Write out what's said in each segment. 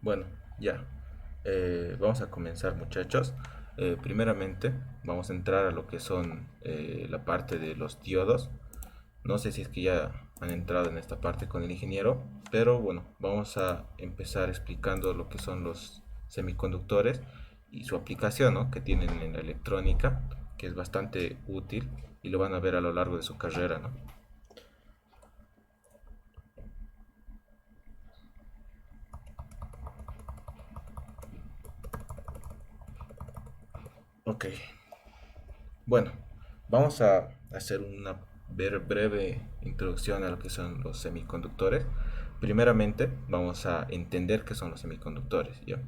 Bueno, ya. Vamos a comenzar, muchachos. Primeramente, vamos a entrar a lo que son la parte de los diodos. No sé si es que ya han entrado en esta parte con el ingeniero, pero bueno, vamos a empezar explicando lo que son los semiconductores y su aplicación, ¿no?, que tienen en la electrónica, que es bastante útil y lo van a ver a lo largo de su carrera, ¿no? Ok, bueno, vamos a hacer una breve introducción a lo que son los semiconductores. Primeramente, vamos a entender qué son los semiconductores, ¿ya?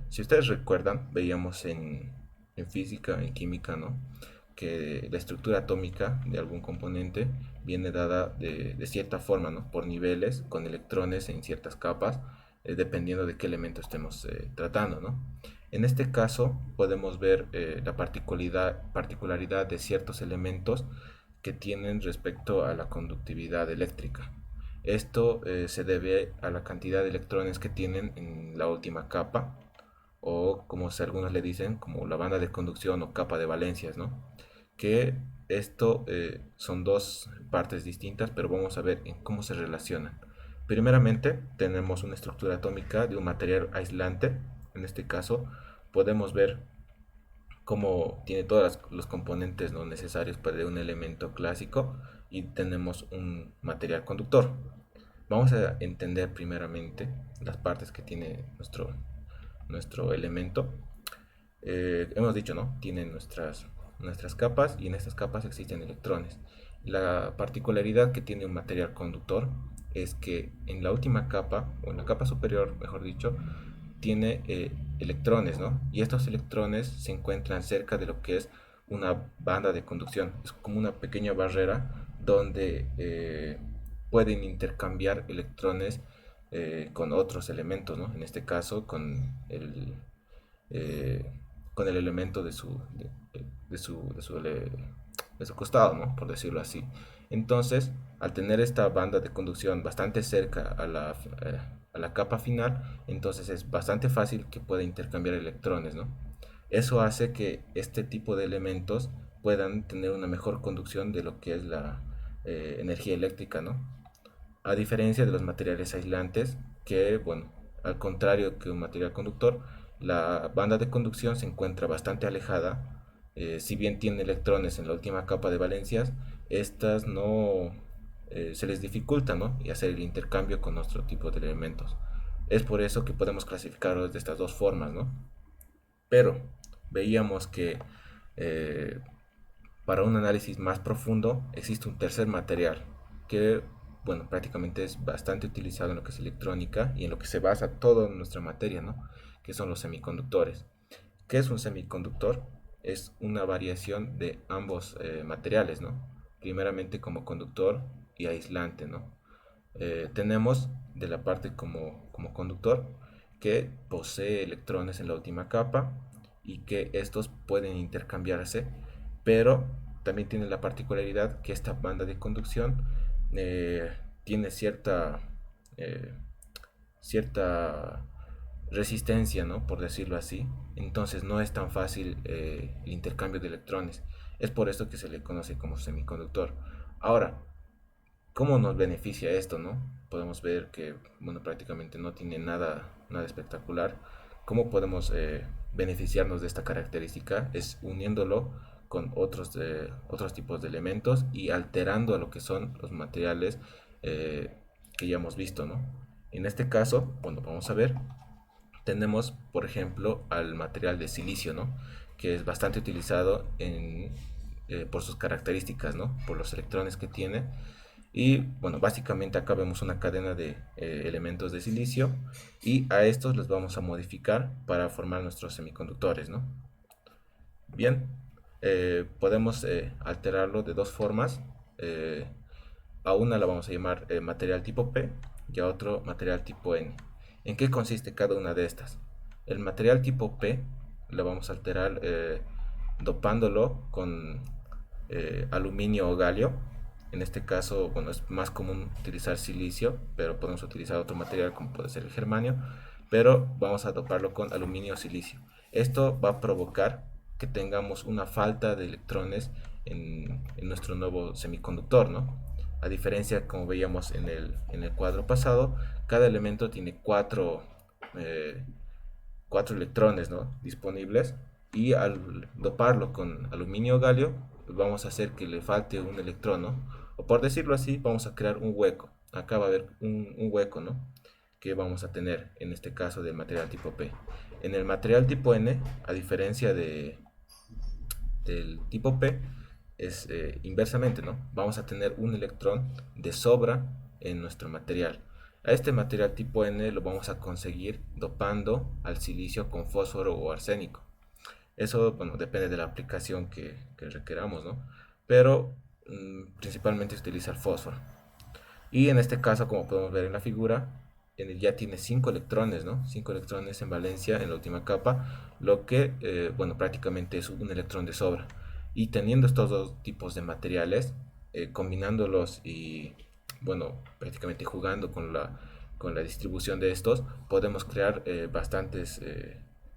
Si ustedes recuerdan, veíamos en física, en química, ¿no?, que la estructura atómica de algún componente viene dada de cierta forma, ¿no?, por niveles, con electrones en ciertas capas, dependiendo de qué elemento estemos tratando, ¿no? En este caso podemos ver la particularidad de ciertos elementos que tienen respecto a la conductividad eléctrica. Esto se debe a la cantidad de electrones que tienen en la última capa, o como algunos le dicen, como la banda de conducción o capa de valencias, ¿no? Que esto son dos partes distintas, pero vamos a ver en cómo se relacionan. Primeramente, tenemos una estructura atómica de un material aislante. En este caso, podemos ver cómo tiene todos los componentes no necesarios para un elemento clásico, y tenemos un material conductor. Vamos a entender primeramente las partes que tiene nuestro elemento. Hemos dicho, ¿no? Tienen nuestras capas, y en estas capas existen electrones. La particularidad que tiene un material conductor es que en la última capa, o en la capa superior, mejor dicho, tiene electrones, ¿no? Y estos electrones se encuentran cerca de lo que es una banda de conducción. Es como una pequeña barrera donde pueden intercambiar electrones con otros elementos, ¿no? En este caso, eh, con el elemento de su costado, ¿no?, por decirlo así. Entonces, al tener esta banda de conducción bastante cerca a la capa final, entonces es bastante fácil que pueda intercambiar electrones, ¿no? Eso hace que este tipo de elementos puedan tener una mejor conducción de lo que es la energía eléctrica, ¿no? A diferencia de los materiales aislantes, que, bueno, al contrario que un material conductor, la banda de conducción se encuentra bastante alejada. Si bien tiene electrones en la última capa de valencias, estas no se les dificulta, ¿no?, y hacer el intercambio con otro tipo de elementos. Es por eso que podemos clasificarlos de estas dos formas, ¿no? Pero veíamos que eh, para un análisis más profundo existe un tercer material que, bueno, prácticamente es bastante utilizado en lo que es electrónica y en lo que se basa toda nuestra materia, ¿no?, que son los semiconductores. ¿Qué es un semiconductor? Es una variación de ambos materiales, ¿no? Primeramente como conductor y aislante, ¿no? Tenemos de la parte como conductor, que posee electrones en la última capa y que estos pueden intercambiarse, pero también tiene la particularidad que esta banda de conducción eh, tiene eh, cierta resistencia, ¿no?, por decirlo así. Entonces no es tan fácil el intercambio de electrones. Es por esto que se le conoce como semiconductor. Ahora, ¿cómo nos beneficia esto, no? Podemos ver que, bueno, prácticamente no tiene nada espectacular. ¿Cómo podemos beneficiarnos de esta característica? Es uniéndolo con otros tipos de elementos y alterando a lo que son los materiales eh, que ya hemos visto, ¿no? En este caso, bueno, vamos a ver, tenemos, por ejemplo, al material de silicio, ¿no?, que es bastante utilizado por sus características, ¿no?, por los electrones que tiene. Y bueno, básicamente acá vemos una cadena de elementos de silicio, y a estos los vamos a modificar para formar nuestros semiconductores, ¿no? Bien, podemos alterarlo de dos formas. Eh, a una la vamos a llamar material tipo P, y a otro material tipo N. ¿En qué consiste cada una de estas? El material tipo P lo vamos a alterar dopándolo con aluminio o galio, En este caso, bueno, es más común utilizar silicio, pero podemos utilizar otro material como puede ser el germanio, pero vamos a doparlo con aluminio o silicio. Esto va a provocar que tengamos una falta de electrones en nuestro nuevo semiconductor, ¿no? A diferencia, como veíamos en el cuadro pasado, cada elemento tiene eh, cuatro electrones, ¿no?, disponibles, y al doparlo con aluminio o galio, pues vamos a hacer que le falte un electrón, ¿no? O por decirlo así, vamos a crear un hueco. Acá va a haber un hueco, ¿no?, que vamos a tener en este caso del material tipo P. En el material tipo N, a diferencia del tipo P, es inversamente, ¿no? Vamos a tener un electrón de sobra en nuestro material. A este material tipo N lo vamos a conseguir dopando al silicio con fósforo o arsénico. Eso, bueno, depende de la aplicación que requeramos, ¿no? Pero principalmente se utiliza el fósforo. Y en este caso, como podemos ver en la figura, ya tiene 5 electrones, ¿no? 5 electrones en valencia en la última capa, lo que, bueno, prácticamente es un electrón de sobra. Y teniendo estos dos tipos de materiales, combinándolos y, bueno, prácticamente jugando con la distribución de estos, podemos crear bastantes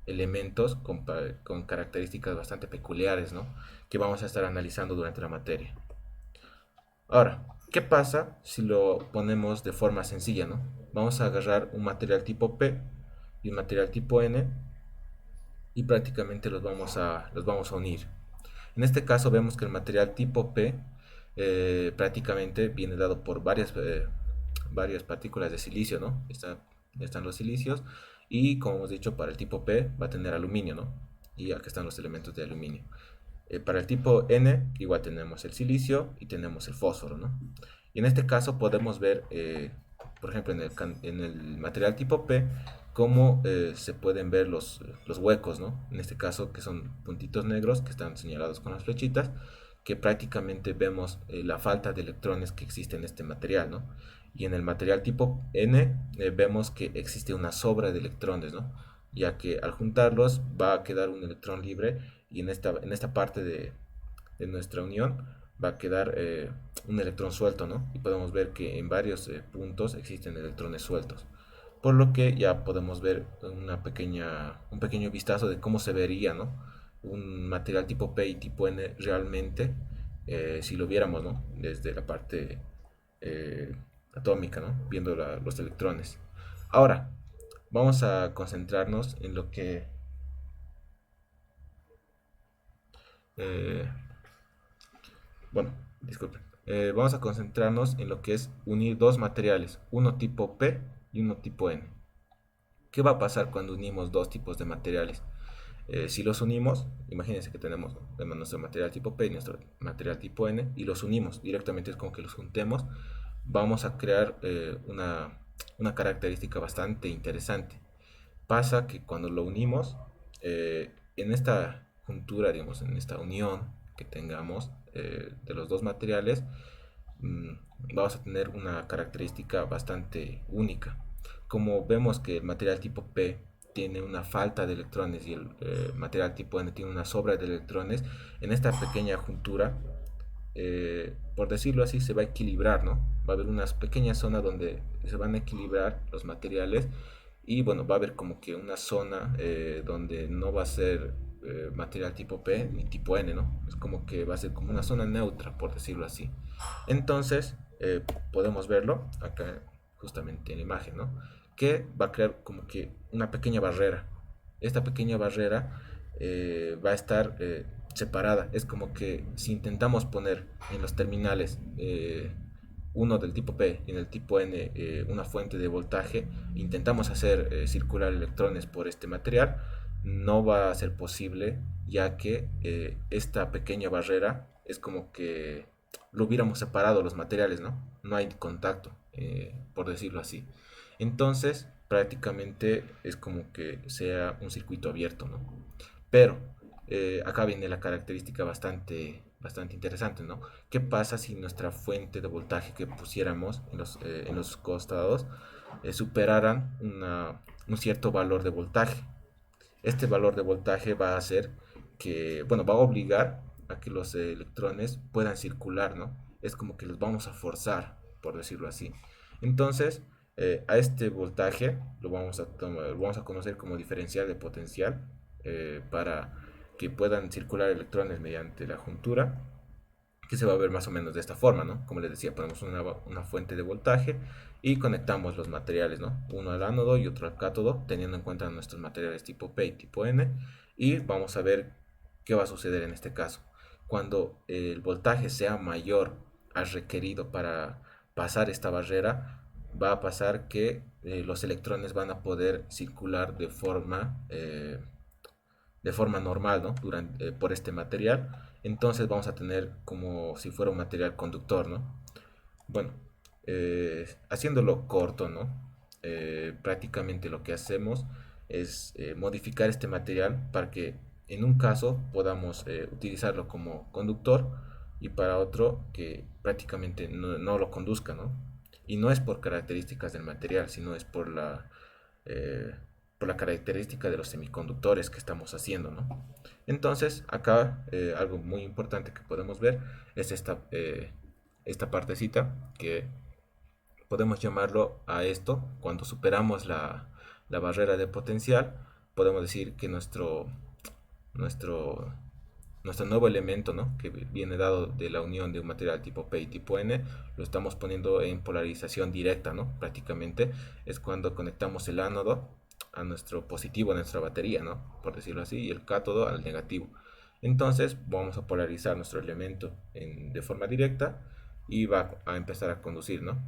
elementos con características bastante peculiares, ¿no?, que vamos a estar analizando durante la materia. Ahora, ¿qué pasa si lo ponemos de forma sencilla, no? Vamos a agarrar un material tipo P y un material tipo N y prácticamente los vamos a unir. En este caso vemos que el material tipo P prácticamente viene dado por varias partículas de silicio, ¿no? Están los silicios, y como hemos dicho, para el tipo P va a tener aluminio, ¿no? Y acá están los elementos de aluminio. Para el tipo N, igual tenemos el silicio y tenemos el fósforo, ¿no? Y en este caso podemos ver, por ejemplo, en el material tipo P, cómo se pueden ver los huecos, ¿no? En este caso, que son puntitos negros que están señalados con las flechitas, que prácticamente vemos la falta de electrones que existe en este material, ¿no? Y en el material tipo N vemos que existe una sobra de electrones, ¿no? Ya que al juntarlos va a quedar un electrón libre, y en esta parte de nuestra unión va a quedar un electrón suelto, ¿no? Y podemos ver que en varios puntos existen electrones sueltos. Por lo que ya podemos ver un pequeño vistazo de cómo se vería, ¿no?, un material tipo P y tipo N realmente, si lo viéramos, ¿no?, desde la parte eh, atómica, ¿no?, viendo los electrones. Ahora, vamos a concentrarnos en lo que eh, bueno, disculpen. Vamos a concentrarnos en lo que es unir dos materiales, uno tipo P y uno tipo N. ¿Qué va a pasar cuando unimos dos tipos de materiales? Si los unimos, imagínense que tenemos nuestro material tipo P y nuestro material tipo N, y los unimos directamente, es como que los juntemos, vamos a crear una característica bastante interesante. Pasa que cuando lo unimos, en esta juntura, digamos, en esta unión que tengamos de los dos materiales, mm, vamos a tener una característica bastante única. Como vemos que el material tipo P tiene una falta de electrones y el material tipo N tiene una sobra de electrones, en esta pequeña juntura, por decirlo así, se va a equilibrar, ¿no? Va a haber unas pequeñas zonas donde se van a equilibrar los materiales, y bueno, va a haber como que una zona donde no va a ser material tipo P ni tipo N, ¿no? Es como que va a ser como una zona neutra, por decirlo así. Entonces, podemos verlo acá justamente en la imagen, ¿no?, que va a crear como que una pequeña barrera. Esta pequeña barrera va a estar separada. Es como que si intentamos poner en los terminales uno del tipo P y en el tipo N una fuente de voltaje, intentamos hacer circular electrones por este material, no va a ser posible, ya que esta pequeña barrera es como que lo hubiéramos separado los materiales, ¿no? No hay contacto, por decirlo así. Entonces, prácticamente es como que sea un circuito abierto, ¿no? Pero acá viene la característica bastante interesante, ¿no? ¿Qué pasa si nuestra fuente de voltaje que pusiéramos en los costados superaran un cierto valor de voltaje? Este valor de voltaje va a hacer que, bueno, va a obligar a que los electrones puedan circular, ¿no?, es como que los vamos a forzar, por decirlo así. Entonces, a este voltaje lo vamos a conocer como diferencial de potencial, para que puedan circular electrones mediante la juntura, que se va a ver más o menos de esta forma, ¿no? Como les decía, ponemos una fuente de voltaje y conectamos los materiales, ¿no? Uno al ánodo y otro al cátodo, teniendo en cuenta nuestros materiales tipo P y tipo N, y vamos a ver qué va a suceder en este caso. Cuando el voltaje sea mayor al requerido para pasar esta barrera, va a pasar que los electrones van a poder circular de forma normal, ¿no? Por este material. Entonces vamos a tener como si fuera un material conductor, ¿no? Bueno, haciéndolo corto, ¿no? Prácticamente lo que hacemos es modificar este material para que en un caso podamos utilizarlo como conductor y para otro que prácticamente no lo conduzca, ¿no? Y no es por características del material, sino es eh, por la característica de los semiconductores que estamos haciendo, ¿no? Entonces, acá algo muy importante que podemos ver es esta partecita que podemos llamarlo a esto. Cuando superamos la barrera de potencial, podemos decir que nuestro, nuestro nuevo elemento, ¿no? Que viene dado de la unión de un material tipo P y tipo N, lo estamos poniendo en polarización directa, ¿no? Prácticamente es cuando conectamos el ánodo a nuestro positivo, a nuestra batería, ¿no? Por decirlo así, y el cátodo al negativo. Entonces vamos a polarizar nuestro elemento de forma directa y va a empezar a conducir, ¿no?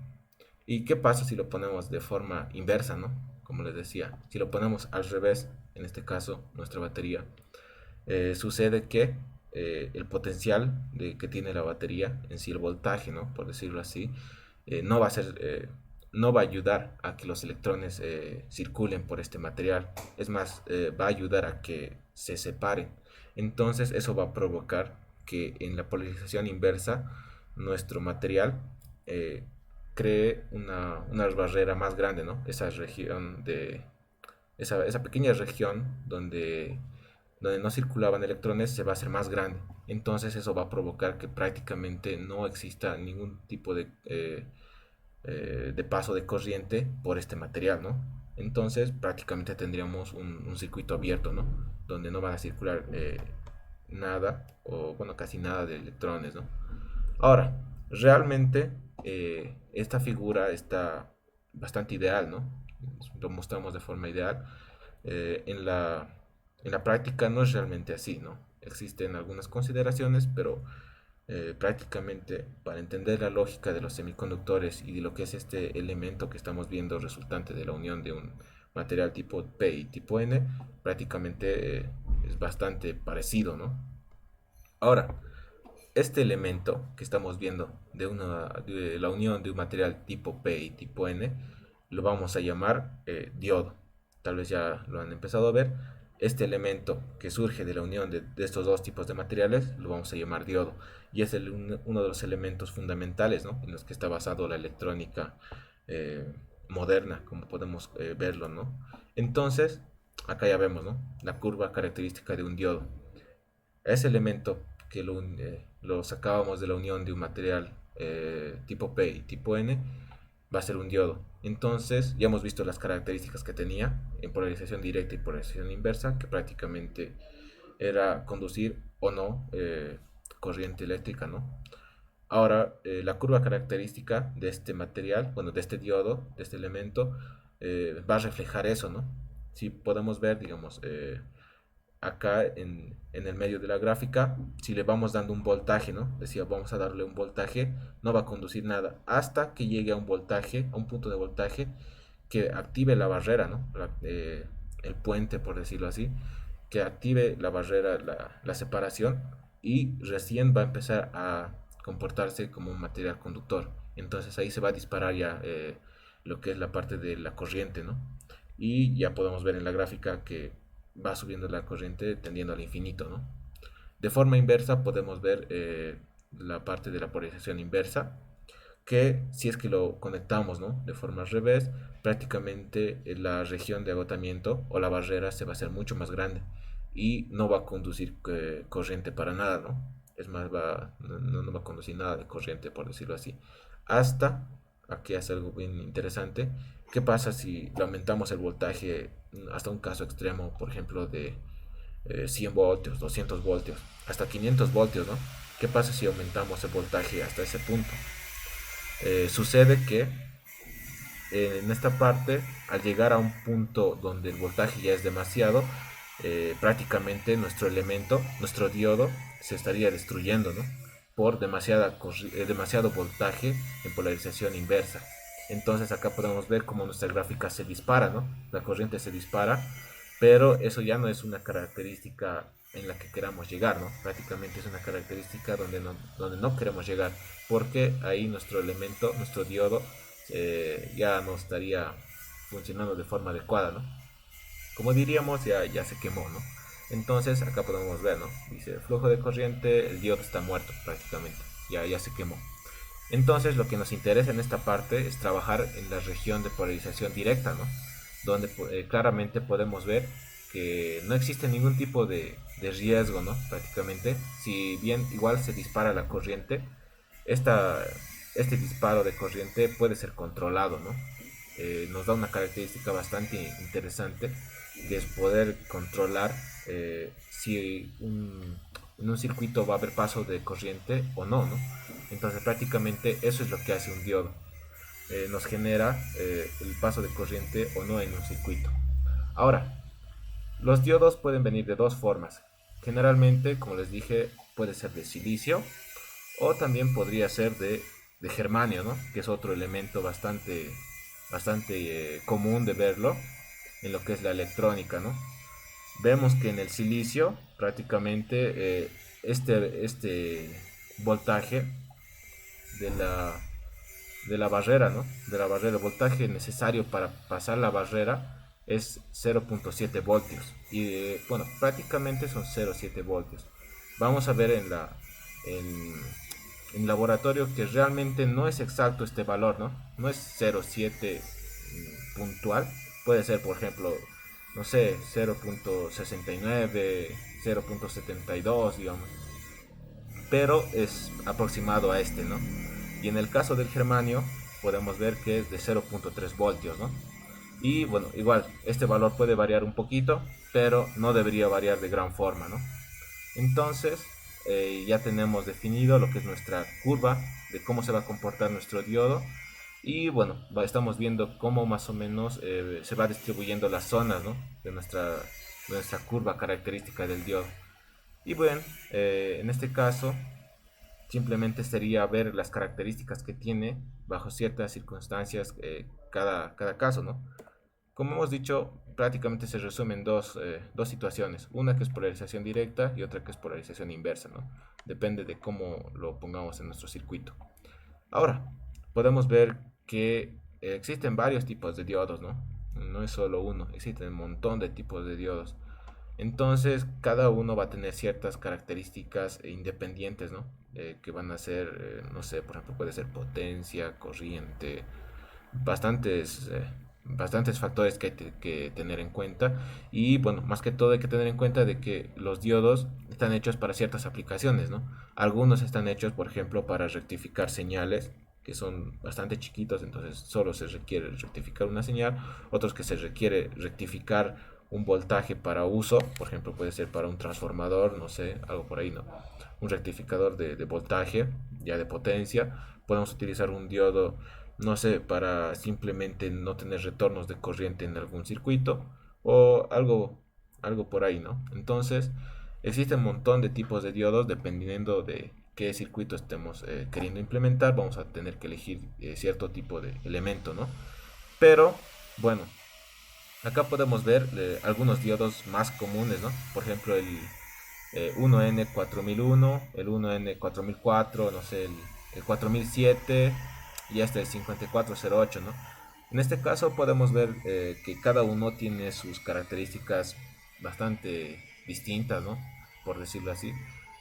¿Y qué pasa si lo ponemos de forma inversa, ¿no? Como les decía, si lo ponemos al revés, en este caso nuestra batería, sucede que el potencial que tiene la batería, en sí el voltaje, ¿no? Por decirlo así, no va a ser, no va a ayudar a que los electrones circulen por este material. Es más, va a ayudar a que se separen. Entonces eso va a provocar que en la polarización inversa nuestro material eh, cree una barrera más grande, ¿no? Esa pequeña región donde no circulaban electrones se va a hacer más grande. Entonces eso va a provocar que prácticamente no exista ningún tipo de paso de corriente por este material, ¿no? Entonces prácticamente tendríamos un circuito abierto, ¿no? Donde no van a circular nada o bueno, casi nada de electrones, ¿no? Ahora, realmente esta figura está bastante ideal, ¿no? Lo mostramos de forma ideal. Eh, en la, en la práctica no es realmente así, ¿no? Existen algunas consideraciones, pero prácticamente para entender la lógica de los semiconductores y de lo que es este elemento que estamos viendo resultante de la unión de un material tipo P y tipo N, prácticamente es bastante parecido, ¿no? Ahora, este elemento que estamos viendo de la unión de un material tipo P y tipo N, lo vamos a llamar diodo. Tal vez ya lo han empezado a ver. Este elemento que surge de la unión de estos dos tipos de materiales lo vamos a llamar diodo. Y es uno de los elementos fundamentales, ¿no? En los que está basado la electrónica eh, moderna, como podemos verlo, ¿no? Entonces, acá ya vemos, ¿no? La curva característica de un diodo. Ese elemento que lo sacábamos de la unión de un material tipo P y tipo N va a ser un diodo. Entonces ya hemos visto las características que tenía en polarización directa y polarización inversa, que prácticamente era conducir o no corriente eléctrica, ¿no? Ahora, la curva característica de este material, bueno, de este diodo, de este elemento, va a reflejar eso, ¿no? Si podemos ver, digamos, acá en el medio de la gráfica, si le vamos dando un voltaje, ¿no? Decía, vamos a darle un voltaje, no va a conducir nada hasta que llegue a un voltaje, a un punto de voltaje que active la barrera, ¿no? El puente, por decirlo así, que active la barrera, la separación y recién va a empezar a comportarse como un material conductor. Entonces ahí se va a disparar ya lo que es la parte de la corriente, ¿no? Y ya podemos ver en la gráfica que va subiendo la corriente tendiendo al infinito, ¿no? De forma inversa podemos ver la parte de la polarización inversa, que si es que lo conectamos, ¿no? De forma al revés, prácticamente la región de agotamiento o la barrera se va a hacer mucho más grande y no va a conducir corriente para nada, ¿no? Es más, no va a conducir nada de corriente, por decirlo así. Hasta, aquí hace algo bien interesante, ¿qué pasa si le aumentamos el voltaje hasta un caso extremo, por ejemplo, de 100 voltios, 200 voltios, hasta 500 voltios, ¿no? ¿Qué pasa si aumentamos el voltaje hasta ese punto? Sucede que en esta parte, al llegar a un punto donde el voltaje ya es demasiado, prácticamente nuestro elemento, nuestro diodo, se estaría destruyendo, ¿no? Por demasiado voltaje en polarización inversa. Entonces acá podemos ver cómo nuestra gráfica se dispara, ¿no? La corriente se dispara, pero eso ya no es una característica en la que queramos llegar, ¿no? Prácticamente es una característica donde no queremos llegar, porque ahí nuestro elemento, nuestro diodo, ya no estaría funcionando de forma adecuada, ¿no? Como diríamos, ya se quemó, ¿no? Entonces acá podemos ver, ¿no? Dice flujo de corriente, el diodo está muerto prácticamente, ya se quemó. Entonces lo que nos interesa en esta parte es trabajar en la región de polarización directa, ¿no? Donde claramente podemos ver que no existe ningún tipo de riesgo, ¿no? Prácticamente, si bien igual se dispara la corriente, esta, este disparo de corriente puede ser controlado, ¿no? Nos da una característica bastante interesante, que es poder controlar si en un circuito va a haber paso de corriente o no, ¿no? Entonces prácticamente eso es lo que hace un diodo. Nos genera el paso de corriente o no en un circuito. Ahora, los diodos pueden venir de dos formas. Generalmente, como les dije, puede ser de silicio o también podría ser de germanio, ¿no? Que es otro elemento bastante común de verlo en lo que es la electrónica, ¿no? Vemos que en el silicio prácticamente este voltaje de la barrera, ¿no? De la barrera, el voltaje necesario para pasar la barrera es 0.7 voltios. Y bueno, prácticamente son 0.7 voltios. Vamos a ver en, en laboratorio que realmente no es exacto este valor, ¿no? No es 0.7 puntual. Puede ser, por ejemplo, no sé, 0.69, 0.72, digamos. Pero es aproximado a este, ¿no? Y en el caso del germanio podemos ver que es de 0.3 voltios, ¿no? Y bueno, igual, este valor puede variar un poquito, pero no debería variar de gran forma, ¿no? Entonces, ya tenemos definido lo que es nuestra curva de cómo se va a comportar nuestro diodo. Y bueno, estamos viendo cómo más o menos se va distribuyendo las zonas, ¿no? de nuestra curva característica del diodo. Y bueno, en este caso simplemente sería ver las características que tiene bajo ciertas circunstancias cada caso, ¿no? Como hemos dicho, prácticamente se resumen dos situaciones, una que es polarización directa y otra que es polarización inversa, ¿no? Depende de cómo lo pongamos en nuestro circuito. Ahora, podemos ver que existen varios tipos de diodos, ¿no? No es solo uno, existen un montón de tipos de diodos. Entonces, cada uno va a tener ciertas características independientes, ¿no? Que van a ser, no sé, por ejemplo, puede ser potencia, corriente, bastantes, bastantes factores que hay que tener en cuenta. Y bueno, más que todo hay que tener en cuenta de que los diodos están hechos para ciertas aplicaciones, ¿no? Algunos están hechos, por ejemplo, para rectificar señales que son bastante chiquitos, entonces solo se requiere rectificar una señal, otros que se requiere rectificar un voltaje para uso, por ejemplo puede ser para un transformador, no sé, algo por ahí, ¿no? Un rectificador de voltaje, ya de potencia, podemos utilizar un diodo, no sé, para simplemente no tener retornos de corriente en algún circuito o algo por ahí, ¿no? Entonces, existe un montón de tipos de diodos dependiendo de qué circuito estemos queriendo implementar, vamos a tener que elegir cierto tipo de elemento, ¿no? Pero, bueno, acá podemos ver algunos diodos más comunes, ¿no? Por ejemplo, el 1N4001, el 1N4004, no sé, el 4007 y hasta el 5408, ¿no? En este caso podemos ver que cada uno tiene sus características bastante distintas, ¿no? Por decirlo así.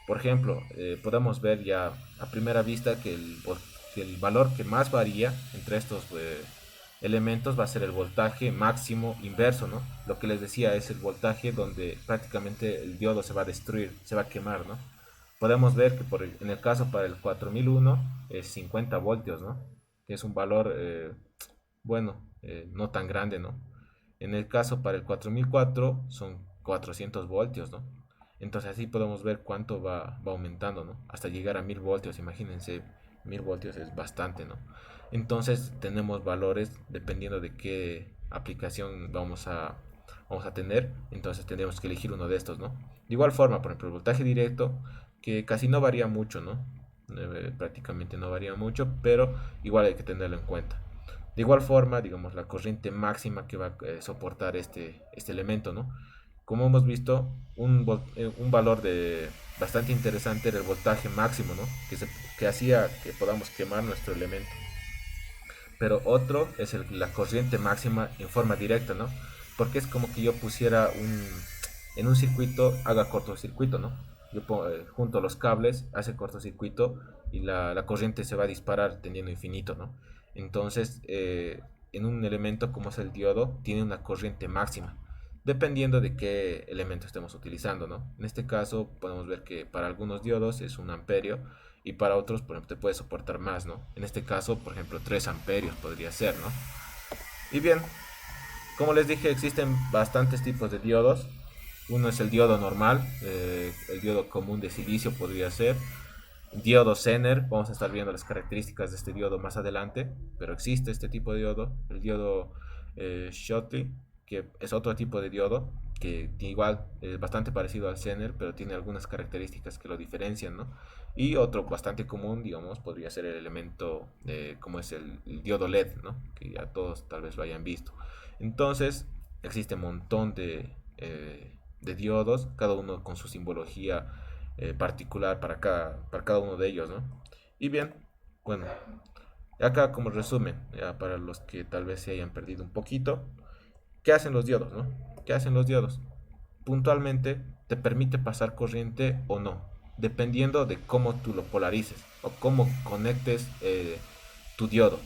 Por ejemplo, podemos ver ya a primera vista que el valor que más varía entre estos elementos va a ser el voltaje máximo inverso, ¿no? Lo que les decía es el voltaje donde prácticamente el diodo se va a destruir, se va a quemar, ¿no? podemos ver que en el caso para el 4001 es 50 voltios, ¿no? Que es un valor, bueno, no tan grande, ¿no? En el caso para el 4004 son 400 voltios, ¿no? Entonces así podemos ver cuánto va aumentando, ¿no? Hasta llegar a 1000 voltios, imagínense, 1000 voltios es bastante, ¿no? Entonces tenemos valores dependiendo de qué aplicación vamos a tener, entonces tendremos que elegir uno de estos, ¿no? De igual forma, por ejemplo, el voltaje directo, que casi no varía mucho, ¿no? Prácticamente no varía mucho, pero igual hay que tenerlo en cuenta. De igual forma, digamos, la corriente máxima que va a soportar este elemento, ¿no? Como hemos visto, un valor bastante interesante era el voltaje máximo, ¿no? Que hacía que podamos quemar nuestro elemento. Pero otro es la corriente máxima en forma directa, ¿no? Porque es como que yo pusiera en un circuito, haga cortocircuito, ¿no? Junto a los cables, hace cortocircuito y la corriente se va a disparar teniendo infinito, ¿no? Entonces, en un elemento como es el diodo, tiene una corriente máxima, dependiendo de qué elemento estemos utilizando, ¿no? En este caso, podemos ver que para algunos diodos es un amperio y para otros, por ejemplo, te puede soportar más, ¿no? En este caso, por ejemplo, 3 amperios podría ser, ¿no? Y bien, como les dije, existen bastantes tipos de diodos. Uno es el diodo normal, el diodo común de silicio podría ser. Diodo Zener, vamos a estar viendo las características de este diodo más adelante, pero existe este tipo de diodo. El diodo Schottky, que es otro tipo de diodo, que igual es bastante parecido al Zener, pero tiene algunas características que lo diferencian, ¿no? Y otro bastante común, digamos, podría ser el elemento como es el diodo LED, ¿no? Que ya todos tal vez lo hayan visto. Entonces, existe un montón de diodos, cada uno con su simbología particular para cada uno de ellos, ¿no? Y bien, bueno, acá como resumen, ya para los que tal vez se hayan perdido un poquito, ¿qué hacen los diodos, no? ¿Qué hacen los diodos? Puntualmente te permite pasar corriente o no, dependiendo de cómo tú lo polarices o cómo conectes tu diodo.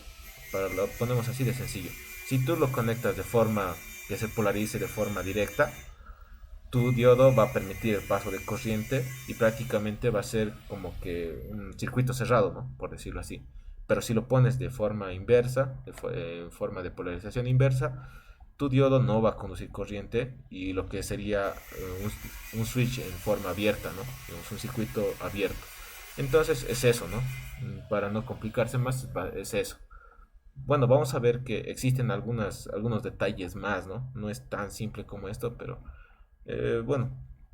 Lo ponemos así de sencillo. Si tú lo conectas de forma que se polarice de forma directa, tu diodo va a permitir el paso de corriente y prácticamente va a ser como que un circuito cerrado, ¿no? Por decirlo así. Pero si lo pones de forma inversa, en forma de polarización inversa, tu diodo no va a conducir corriente y lo que sería un switch en forma abierta, ¿no? Digamos, un circuito abierto. Entonces es eso, ¿no? Para no complicarse más, es eso. Bueno, vamos a ver que existen algunos detalles más, ¿no? No es tan simple como esto, pero bueno,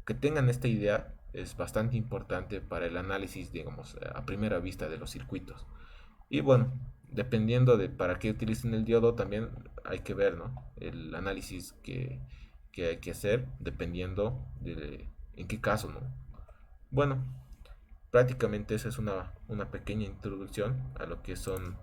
que tengan esta idea es bastante importante para el análisis, digamos, a primera vista de los circuitos. Y bueno, dependiendo de para qué utilicen el diodo, también hay que ver, ¿no? El análisis que hay que hacer dependiendo de en qué caso, ¿no? Bueno, prácticamente esa es una pequeña introducción a lo que son